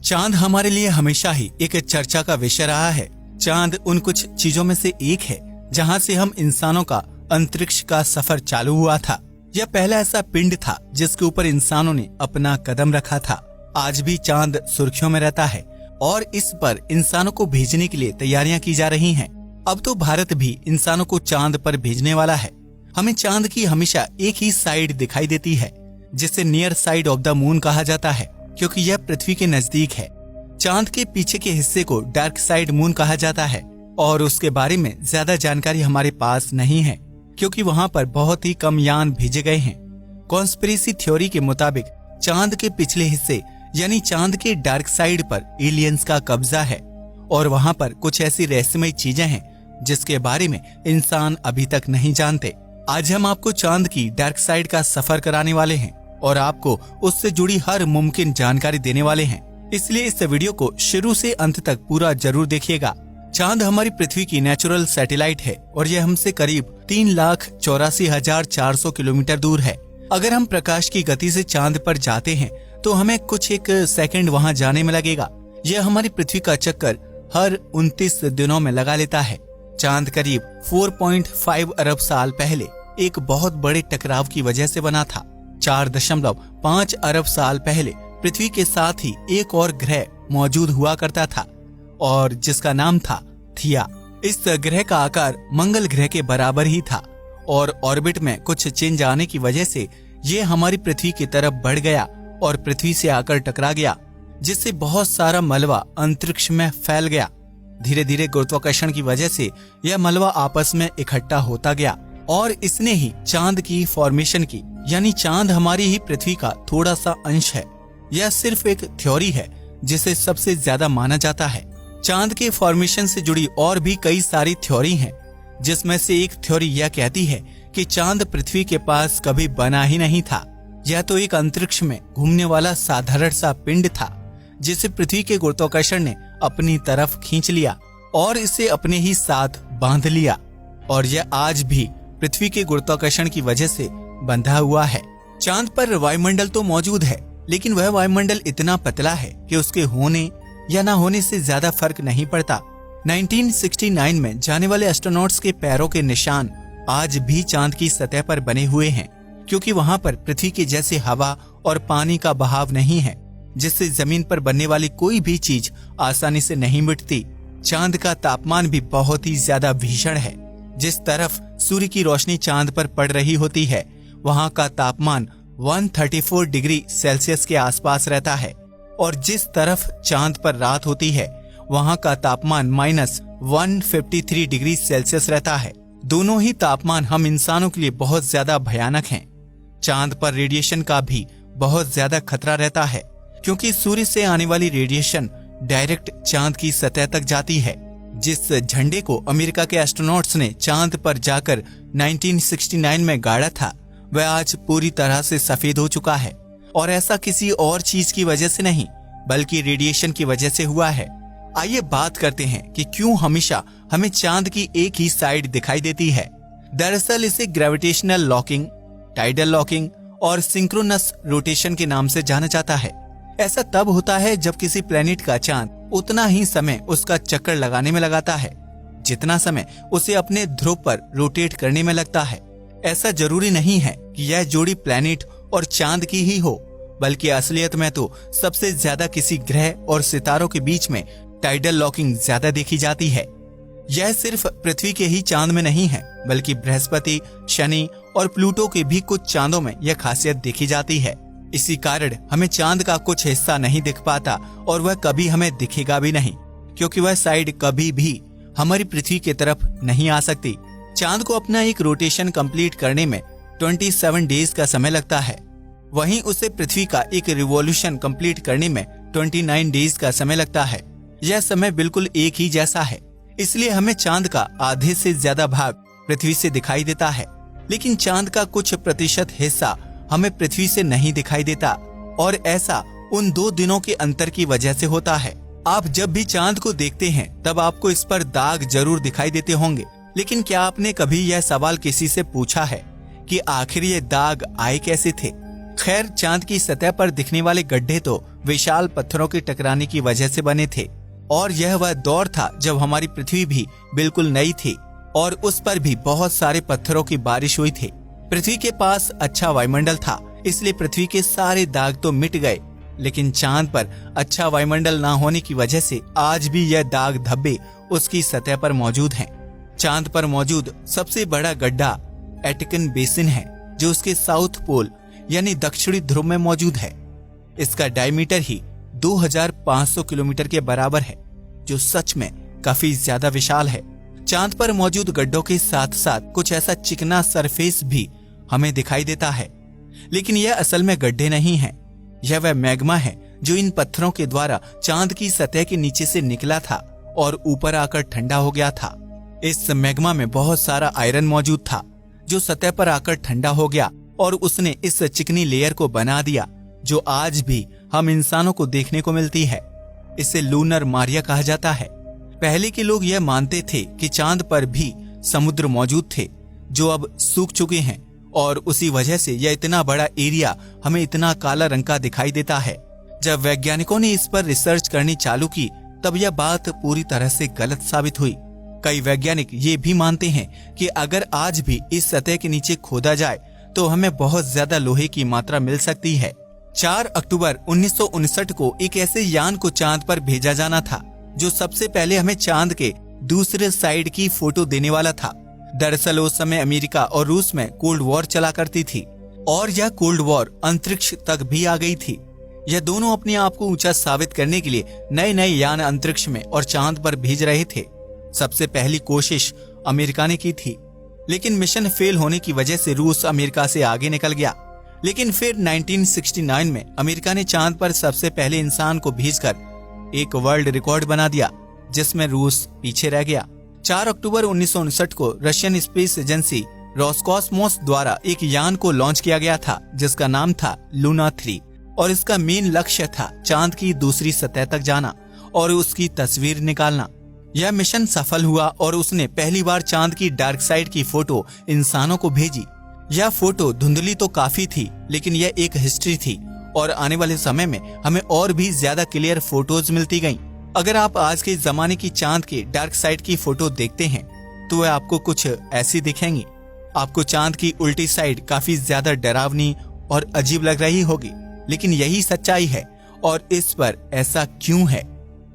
चांद हमारे लिए हमेशा ही एक चर्चा का विषय रहा है। चांद उन कुछ चीजों में से एक है जहां से हम इंसानों का अंतरिक्ष का सफर चालू हुआ था। यह पहला ऐसा पिंड था जिसके ऊपर इंसानों ने अपना कदम रखा था। आज भी चांद सुर्खियों में रहता है और इस पर इंसानों को भेजने के लिए तैयारियां की जा रही हैं। अब तो भारत भी इंसानों को चांद पर भेजने वाला है। हमें चांद की हमेशा एक ही साइड दिखाई देती है, जिसे near side of the moon कहा जाता है, क्योंकि यह पृथ्वी के नजदीक है। चांद के पीछे के हिस्से को डार्क साइड मून कहा जाता है और उसके बारे में ज्यादा जानकारी हमारे पास नहीं है, क्योंकि वहाँ पर बहुत ही कम यान भेजे गए हैं। कॉन्स्पिरेसी थ्योरी के मुताबिक चांद के पिछले हिस्से यानी चांद के डार्क साइड पर एलियंस का कब्जा है और वहाँ पर कुछ ऐसी रहस्यमय चीजें हैं जिसके बारे में इंसान अभी तक नहीं जानते। आज हम आपको चांद की डार्क साइड का सफर कराने वाले हैं और आपको उससे जुड़ी हर मुमकिन जानकारी देने वाले हैं, इसलिए इस वीडियो को शुरू से अंत तक पूरा जरूर देखिएगा। चांद हमारी पृथ्वी की नेचुरल सैटेलाइट है और यह हमसे करीब 3,84,400 किलोमीटर दूर है। अगर हम प्रकाश की गति से चांद पर जाते हैं तो हमें कुछ एक सेकंड वहां जाने में लगेगा। यह हमारी पृथ्वी का चक्कर हर 29 दिनों में लगा लेता है। चांद करीब 4.5 अरब साल पहले एक बहुत बड़े टकराव की वजह से बना था। 4.5 अरब साल पहले पृथ्वी के साथ ही एक और ग्रह मौजूद हुआ करता था और जिसका नाम था थिया। इस ग्रह का आकार मंगल ग्रह के बराबर ही था और ऑर्बिट में कुछ चेंज आने की वजह से ये हमारी पृथ्वी की तरफ बढ़ गया और पृथ्वी से आकर टकरा गया, जिससे बहुत सारा मलबा अंतरिक्ष में फैल गया। धीरे धीरे गुरुत्वाकर्षण की वजह से यह मलबा आपस में इकट्ठा होता गया और इसने ही चांद की फॉर्मेशन की, यानी चांद हमारी ही पृथ्वी का थोड़ा सा अंश है। यह सिर्फ एक थ्योरी है जिसे सबसे ज्यादा माना जाता है। चांद के फॉर्मेशन से जुड़ी और भी कई सारी थ्योरी हैं, जिसमें से एक थ्योरी यह कहती है कि चांद पृथ्वी के पास कभी बना ही नहीं था। यह तो एक अंतरिक्ष में घूमने वाला साधारण सा पिंड था जिसे पृथ्वी के गुरुत्वाकर्षण ने अपनी तरफ खींच लिया और इसे अपने ही साथ बांध लिया और यह आज भी पृथ्वी के गुरुत्वाकर्षण की वजह से बंधा हुआ है। चांद पर वायुमंडल तो मौजूद है, लेकिन वह वायुमंडल इतना पतला है कि उसके होने या ना होने से ज्यादा फर्क नहीं पड़ता। 1969 में जाने वाले एस्ट्रोनॉट्स के पैरों के निशान आज भी चांद की सतह पर बने हुए हैं, क्योंकि वहाँ पर पृथ्वी के जैसे हवा और पानी का बहाव नहीं है, जिससे जमीन पर बनने वाली कोई भी चीज आसानी से नहीं मिटती। चांद का तापमान भी बहुत ही ज्यादा भीषण है। जिस तरफ सूर्य की रोशनी चांद पर पड़ रही होती है, वहाँ का तापमान 134 डिग्री सेल्सियस के आसपास रहता है और जिस तरफ चांद पर रात होती है, वहाँ का तापमान -153 डिग्री सेल्सियस रहता है। दोनों ही तापमान हम इंसानों के लिए बहुत ज्यादा भयानक हैं। चांद पर रेडिएशन का भी बहुत ज्यादा खतरा रहता है, क्योंकि सूर्य से आने वाली रेडिएशन डायरेक्ट चांद की सतह तक जाती है। जिस झंडे को अमेरिका के एस्ट्रोनॉट्स ने चांद पर जाकर 1969 में गाड़ा था, वह आज पूरी तरह से सफेद हो चुका है और ऐसा किसी और चीज की वजह से नहीं, बल्कि रेडिएशन की वजह से हुआ है। आइए बात करते हैं कि क्यों हमेशा हमें चांद की एक ही साइड दिखाई देती है। दरअसल इसे ग्रेविटेशनल लॉकिंग, टाइडल लॉकिंग और सिंक्रोनस रोटेशन के नाम से जाना जाता है। ऐसा तब होता है जब किसी प्लेनेट का चांद उतना ही समय उसका चक्कर लगाने में लगाता है जितना समय उसे अपने ध्रुव पर रोटेट करने में लगता है। ऐसा जरूरी नहीं है कि यह जोड़ी प्लेनेट और चांद की ही हो, बल्कि असलियत में तो सबसे ज्यादा किसी ग्रह और सितारों के बीच में टाइडल लॉकिंग ज्यादा देखी जाती है। यह सिर्फ पृथ्वी के ही चांद में नहीं है, बल्कि बृहस्पति, शनि और प्लूटो के भी कुछ चांदों में यह खासियत देखी जाती है। इसी कारण हमें चांद का कुछ हिस्सा नहीं दिख पाता और वह कभी हमें दिखेगा भी नहीं, क्योंकि वह साइड कभी भी हमारी पृथ्वी की तरफ नहीं आ सकती। चांद को अपना एक रोटेशन कंप्लीट करने में 27 डेज का समय लगता है, वहीं उसे पृथ्वी का एक रिवॉल्यूशन कंप्लीट करने में 29 डेज का समय लगता है। यह समय बिल्कुल एक ही जैसा है, इसलिए हमें चांद का आधे से ज्यादा भाग पृथ्वी से दिखाई देता है, लेकिन चांद का कुछ प्रतिशत हिस्सा हमें पृथ्वी से नहीं दिखाई देता और ऐसा उन 2 दिनों के अंतर की वजह से होता है। आप जब भी चांद को देखते हैं तब आपको इस पर दाग जरूर दिखाई देते होंगे, लेकिन क्या आपने कभी यह सवाल किसी से पूछा है कि आखिर ये दाग आए कैसे थे? खैर, चांद की सतह पर दिखने वाले गड्ढे तो विशाल पत्थरों के टकराने की वजह से बने थे और यह वह दौर था जब हमारी पृथ्वी भी बिल्कुल नई थी और उस पर भी बहुत सारे पत्थरों की बारिश हुई थी। पृथ्वी के पास अच्छा वायुमंडल था, इसलिए पृथ्वी के सारे दाग तो मिट गए, लेकिन चांद पर अच्छा वायुमंडल ना होने की वजह से आज भी यह दाग धब्बे उसकी सतह पर मौजूद हैं। चांद पर मौजूद सबसे बड़ा गड्ढा एटिकन बेसिन है, जो उसके साउथ पोल यानी दक्षिणी ध्रुव में मौजूद है। इसका डायमीटर ही 2500 किलोमीटर के बराबर है, जो सच में काफी ज्यादा विशाल है। चांद पर मौजूद गड्ढों के साथ साथ कुछ ऐसा चिकना सरफेस भी हमें दिखाई देता है, लेकिन यह असल में गड्ढे नहीं हैं। यह वह मैग्मा है जो इन पत्थरों के द्वारा चांद की सतह के नीचे से निकला था और ऊपर आकर ठंडा हो गया था। इस मैग्मा में बहुत सारा आयरन मौजूद था, जो सतह पर आकर ठंडा हो गया और उसने इस चिकनी लेयर को बना दिया, जो आज भी हम इंसानों को देखने को मिलती है। इसे लूनर मारिया कहा जाता है। पहले के लोग यह मानते थे कि चांद पर भी समुद्र मौजूद थे, जो अब सूख चुके हैं और उसी वजह से यह इतना बड़ा एरिया हमें इतना काला रंग का दिखाई देता है। जब वैज्ञानिकों ने इस पर रिसर्च करनी चालू की, तब यह बात पूरी तरह से गलत साबित हुई। कई वैज्ञानिक ये भी मानते हैं कि अगर आज भी इस सतह के नीचे खोदा जाए तो हमें बहुत ज्यादा लोहे की मात्रा मिल सकती है। 4 अक्टूबर 1959 को एक ऐसे यान को चांद पर भेजा जाना था, जो सबसे पहले हमें चांद के दूसरे साइड की फोटो देने वाला था। दरअसल उस समय अमेरिका और रूस में कोल्ड वॉर चला करती थी और यह कोल्ड वॉर अंतरिक्ष तक भी आ गई थी। यह दोनों अपने आप को ऊंचा साबित करने के लिए नए नए यान अंतरिक्ष में और चांद पर भेज रहे थे। सबसे पहली कोशिश अमेरिका ने की थी, लेकिन मिशन फेल होने की वजह से रूस अमेरिका से आगे निकल गया। लेकिन फिर 1969 में अमेरिका ने चांद पर सबसे पहले इंसान को भेजकर एक वर्ल्ड रिकॉर्ड बना दिया, जिसमें रूस पीछे रह गया। 4 अक्टूबर 1959 को रशियन स्पेस एजेंसी रोसकॉस्मोस द्वारा एक यान को लॉन्च किया गया था, जिसका नाम था लूना 3 और इसका मेन लक्ष्य था चांद की दूसरी सतह तक जाना और उसकी तस्वीर निकालना। यह मिशन सफल हुआ और उसने पहली बार चांद की डार्क साइड की फोटो इंसानों को भेजी। यह फोटो धुंधली तो काफी थी, लेकिन यह एक हिस्ट्री थी और आने वाले समय में हमें और भी ज्यादा क्लियर फोटोज मिलती गईं। अगर आप आज के जमाने की चांद के डार्क साइड की फोटो देखते हैं तो वह आपको कुछ ऐसी दिखेंगी। आपको चांद की उल्टी साइड काफी ज्यादा डरावनी और अजीब लग रही होगी, लेकिन यही सच्चाई है और इस पर ऐसा क्यों है,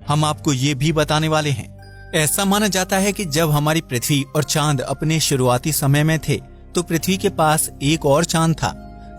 हम आपको ये भी बताने वाले हैं। ऐसा माना जाता है कि जब हमारी पृथ्वी और चांद अपने शुरुआती समय में थे, तो पृथ्वी के पास एक और चांद था,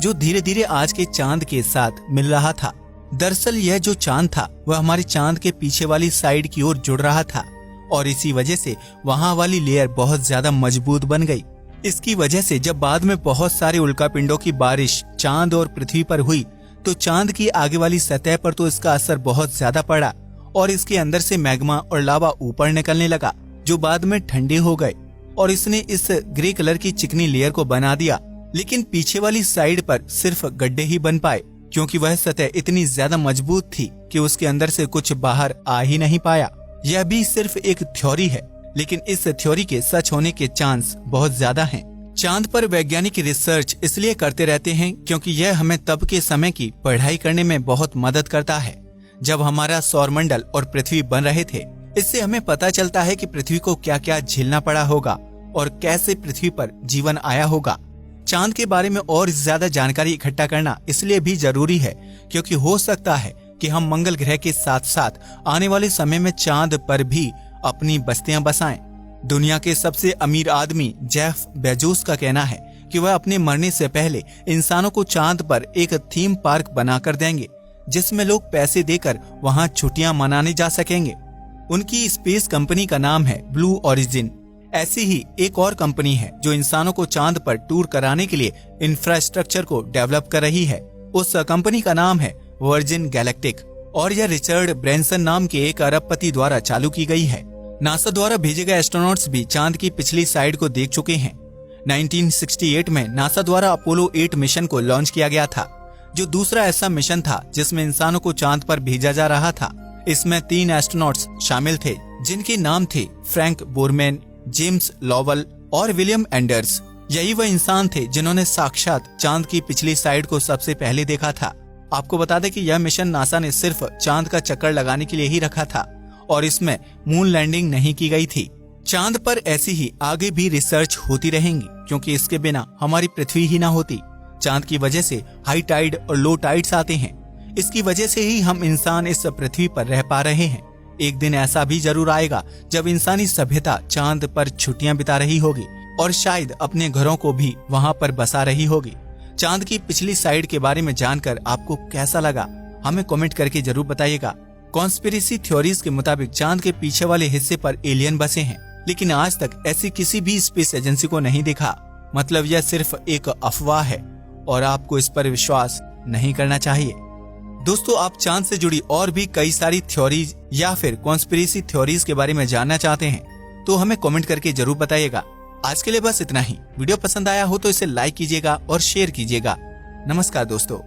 जो धीरे धीरे आज के चांद के साथ मिल रहा था। दरअसल यह जो चांद था वह हमारी चांद के पीछे वाली साइड की ओर जुड़ रहा था और इसी वजह से वहां वाली लेयर बहुत ज्यादा मजबूत बन गई। इसकी वजह से जब बाद में बहुत सारे उल्कापिंडों की बारिश चांद और पृथ्वी पर हुई, तो चांद की आगे वाली सतह पर तो इसका असर बहुत ज्यादा पड़ा और इसके अंदर से मैग्मा और लावा ऊपर निकलने लगा, जो बाद में ठंडे हो गए और इसने इस ग्रे कलर की चिकनी लेयर को बना दिया। लेकिन पीछे वाली साइड पर सिर्फ गड्ढे ही बन पाए, क्योंकि वह सतह इतनी ज्यादा मजबूत थी कि उसके अंदर से कुछ बाहर आ ही नहीं पाया। यह भी सिर्फ एक थ्योरी है, लेकिन इस थ्योरी के सच होने के चांस बहुत ज्यादा हैं। चांद पर वैज्ञानिक रिसर्च इसलिए करते रहते हैं क्योंकि यह हमें तब के समय की पढ़ाई करने में बहुत मदद करता है, जब हमारा सौरमंडल और पृथ्वी बन रहे थे। इससे हमें पता चलता है कि पृथ्वी को क्या क्या झेलना पड़ा होगा और कैसे पृथ्वी पर जीवन आया होगा। चांद के बारे में और ज्यादा जानकारी इकट्ठा करना इसलिए भी जरूरी है क्योंकि हो सकता है कि हम मंगल ग्रह के साथ साथ आने वाले समय में चांद पर भी अपनी बस्तियां बसाएं। दुनिया के सबसे अमीर आदमी जेफ बेजोस का कहना है कि वह अपने मरने से पहले इंसानों को चांद पर एक थीम पार्क बनाकर देंगे, जिसमें लोग पैसे देकर वहां छुट्टियां मनाने जा सकेंगे। उनकी स्पेस कंपनी का नाम है ब्लू ओरिजिन। ऐसी ही एक और कंपनी है जो इंसानों को चांद पर टूर कराने के लिए इंफ्रास्ट्रक्चर को डेवलप कर रही है। उस कंपनी का नाम है वर्जिन गैलेक्टिक और यह रिचर्ड ब्रैंसन नाम के एक अरबपति द्वारा चालू की गई है। नासा द्वारा भेजे गए एस्ट्रोनॉट्स भी चांद की पिछली साइड को देख चुके हैं। 1968 में नासा द्वारा अपोलो 8 मिशन को लॉन्च किया गया था, जो दूसरा ऐसा मिशन था जिसमें इंसानों को चांद पर भेजा जा रहा था। इसमें 3 एस्ट्रोनॉट्स शामिल थे, जिनके नाम थे फ्रैंक बोरमैन, जेम्स लॉवल और विलियम एंडर्स। यही वह इंसान थे जिन्होंने साक्षात चांद की पिछली साइड को सबसे पहले देखा था। आपको बता दें कि यह मिशन नासा ने सिर्फ चांद का चक्कर लगाने के लिए ही रखा था और इसमें मून लैंडिंग नहीं की गई थी। चांद पर ऐसी ही आगे भी रिसर्च होती रहेंगी क्योंकि इसके बिना हमारी पृथ्वी ही ना होती। चांद की वजह से हाई टाइड और लो टाइड्स आते हैं। इसकी वजह से ही हम इंसान इस पृथ्वी पर रह पा रहे हैं। एक दिन ऐसा भी जरूर आएगा जब इंसानी सभ्यता चांद पर छुट्टियां बिता रही होगी और शायद अपने घरों को भी वहां पर बसा रही होगी। चांद की पिछली साइड के बारे में जानकर आपको कैसा लगा, हमें कमेंट करके जरूर बताइएगा। कॉन्स्पिरेसी थ्योरीज के मुताबिक चांद के पीछे वाले हिस्से पर एलियन बसे हैं, लेकिन आज तक ऐसी किसी भी स्पेस एजेंसी को नहीं देखा। मतलब यह सिर्फ एक अफवाह है और आपको इस पर विश्वास नहीं करना चाहिए। दोस्तों, आप चांद से जुड़ी और भी कई सारी थ्योरीज या फिर कॉन्स्पिरेसी थ्योरीज के बारे में जानना चाहते हैं तो हमें कमेंट करके जरूर बताइएगा। आज के लिए बस इतना ही। वीडियो पसंद आया हो तो इसे लाइक कीजिएगा और शेयर कीजिएगा। नमस्कार दोस्तों।